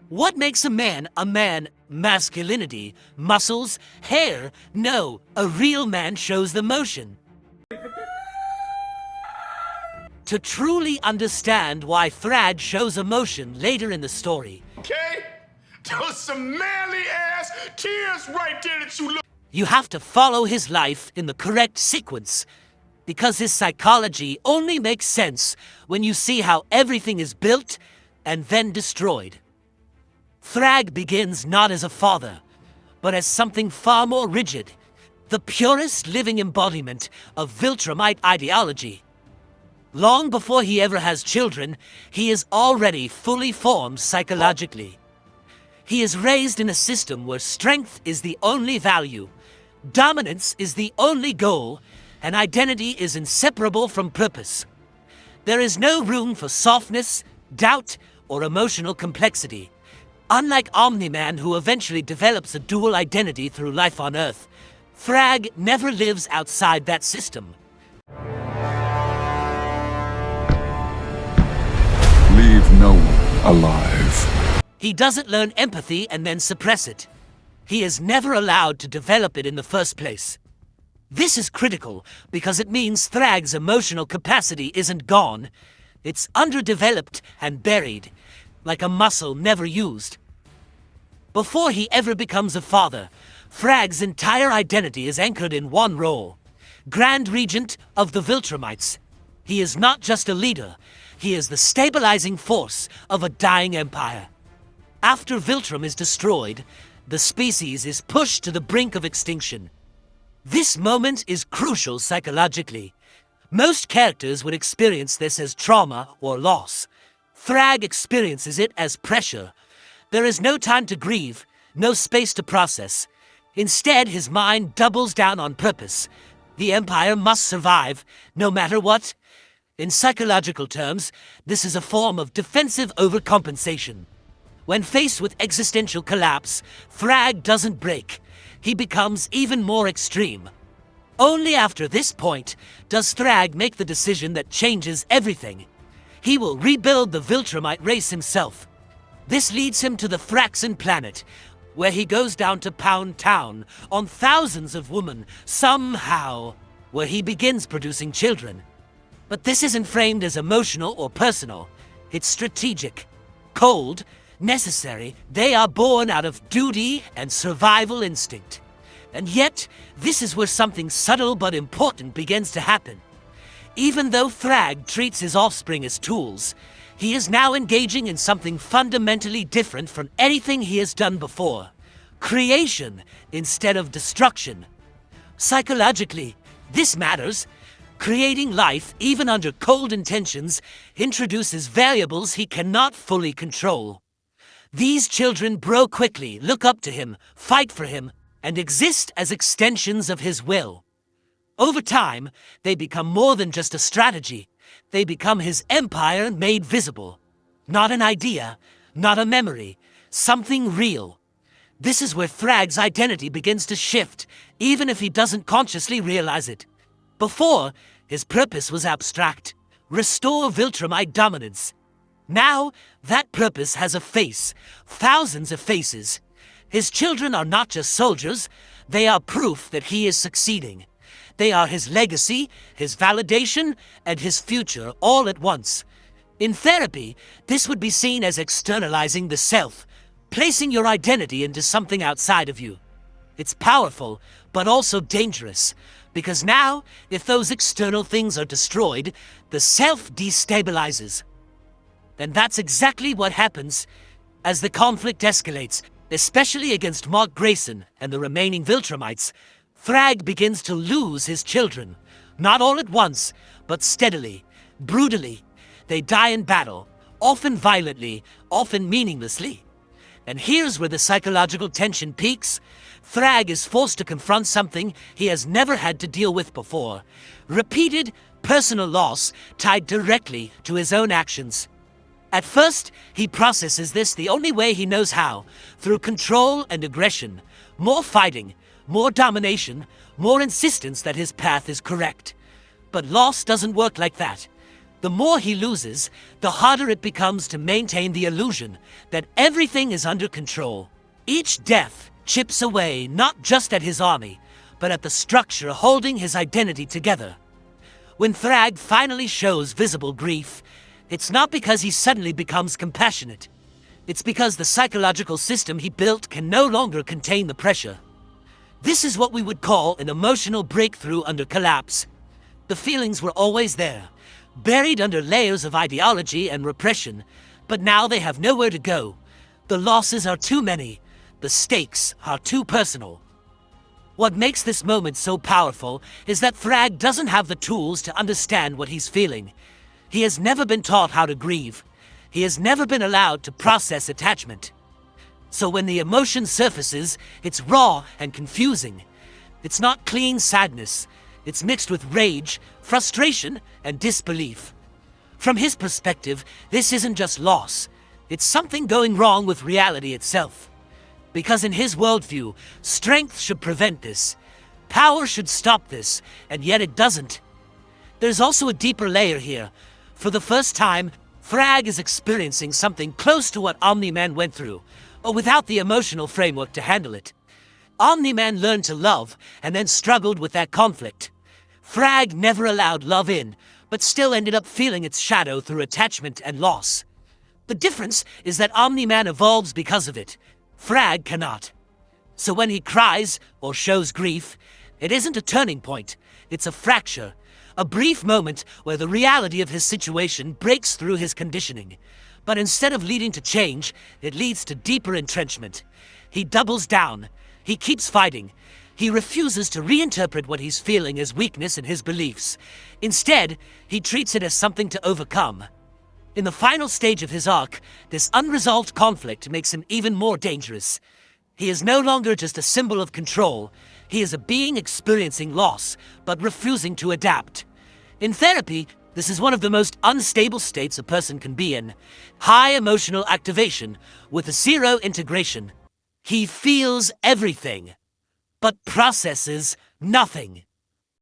What makes a man a man? Masculinity, muscles, hair? No, a real man shows the motion. To truly understand why Thragg shows emotion later in the story, Okay? Those some manly ass tears right there that you look. you have to follow his life in the correct sequence. Because his psychology only makes sense when you see how everything is built and then destroyed. Thragg begins not as a father, but as something far more rigid, the purest living embodiment of Viltrumite ideology. Long before he ever has children, he is already fully formed psychologically. He is raised in a system where strength is the only value, dominance is the only goal, and identity is inseparable from purpose. There is no room for softness, doubt, or emotional complexity. Unlike Omni-Man, who eventually develops a dual identity through life on Earth, Thragg never lives outside that system. Leave no one alive. He doesn't learn empathy and then suppress it. He is never allowed to develop it in the first place. This is critical because it means Thragg's emotional capacity isn't gone. It's underdeveloped and buried, like a muscle never used. Before he ever becomes a father, Thragg's entire identity is anchored in one role: Grand Regent of the Viltrumites. He is not just a leader, he is the stabilizing force of a dying empire. After Viltrum is destroyed, the species is pushed to the brink of extinction. This moment is crucial psychologically. Most characters would experience this as trauma or loss. Thragg experiences it as pressure. There is no time to grieve, no space to process. Instead, his mind doubles down on purpose. The Empire must survive, no matter what. In psychological terms, this is a form of defensive overcompensation. When faced with existential collapse, Thragg doesn't break. He becomes even more extreme. Only after this point does Thragg make the decision that changes everything. He will rebuild the Viltrumite race himself. This leads him to the Thraxan planet, where he goes down to Pound Town on thousands of women, somehow, where he begins producing children. But this isn't framed as emotional or personal. It's strategic, cold, necessary. They are born out of duty and survival instinct. And yet, this is where something subtle but important begins to happen. Even though Thragg treats his offspring as tools, he is now engaging in something fundamentally different from anything he has done before. Creation instead of destruction. Psychologically, this matters. Creating life, even under cold intentions, introduces variables he cannot fully control. These children grow quickly, look up to him, fight for him, and exist as extensions of his will. Over time, they become more than just a strategy. They become his empire made visible. Not an idea, not a memory, something real. This is where Thragg's identity begins to shift, even if he doesn't consciously realize it. Before, his purpose was abstract: restore Viltrumite dominance. Now, that purpose has a face, thousands of faces. His children are not just soldiers, they are proof that he is succeeding. They are his legacy, his validation, and his future all at once. In therapy, this would be seen as externalizing the self, placing your identity into something outside of you. It's powerful, but also dangerous, because now, if those external things are destroyed, the self destabilizes. And that's exactly what happens as the conflict escalates, especially against Mark Grayson and the remaining Viltrumites. Thragg begins to lose his children, not all at once, but steadily, brutally. They die in battle, often violently, often meaninglessly. And here's where the psychological tension peaks. Thragg is forced to confront something he has never had to deal with before: repeated personal loss tied directly to his own actions. At first, he processes this the only way he knows how, through control and aggression, more fighting, more domination, more insistence that his path is correct. But loss doesn't work like that. The more he loses, the harder it becomes to maintain the illusion that everything is under control. Each death chips away not just at his army, but at the structure holding his identity together. When Thragg finally shows visible grief, it's not because he suddenly becomes compassionate. It's because the psychological system he built can no longer contain the pressure. This is what we would call an emotional breakthrough under collapse. The feelings were always there, buried under layers of ideology and repression, but now they have nowhere to go. The losses are too many. The stakes are too personal. What makes this moment so powerful is that Thragg doesn't have the tools to understand what he's feeling. He has never been taught how to grieve. He has never been allowed to process attachment. So when the emotion surfaces, it's raw and confusing. It's not clean sadness. It's mixed with rage, frustration, and disbelief. From his perspective, this isn't just loss. It's something going wrong with reality itself. Because in his worldview, strength should prevent this. Power should stop this, and yet it doesn't. There's also a deeper layer here. For the first time, Thragg is experiencing something close to what Omni-Man went through, but without the emotional framework to handle it. Omni-Man learned to love, and then struggled with that conflict. Thragg never allowed love in, but still ended up feeling its shadow through attachment and loss. The difference is that Omni-Man evolves because of it. Thragg cannot. So when he cries or shows grief, it isn't a turning point, it's a fracture. A brief moment where the reality of his situation breaks through his conditioning. But instead of leading to change, it leads to deeper entrenchment. He doubles down. He keeps fighting. He refuses to reinterpret what he's feeling as weakness in his beliefs. Instead, he treats it as something to overcome. In the final stage of his arc, this unresolved conflict makes him even more dangerous. He is no longer just a symbol of control. He is a being experiencing loss, but refusing to adapt. In therapy, this is one of the most unstable states a person can be in. High emotional activation with zero integration. He feels everything, but processes nothing.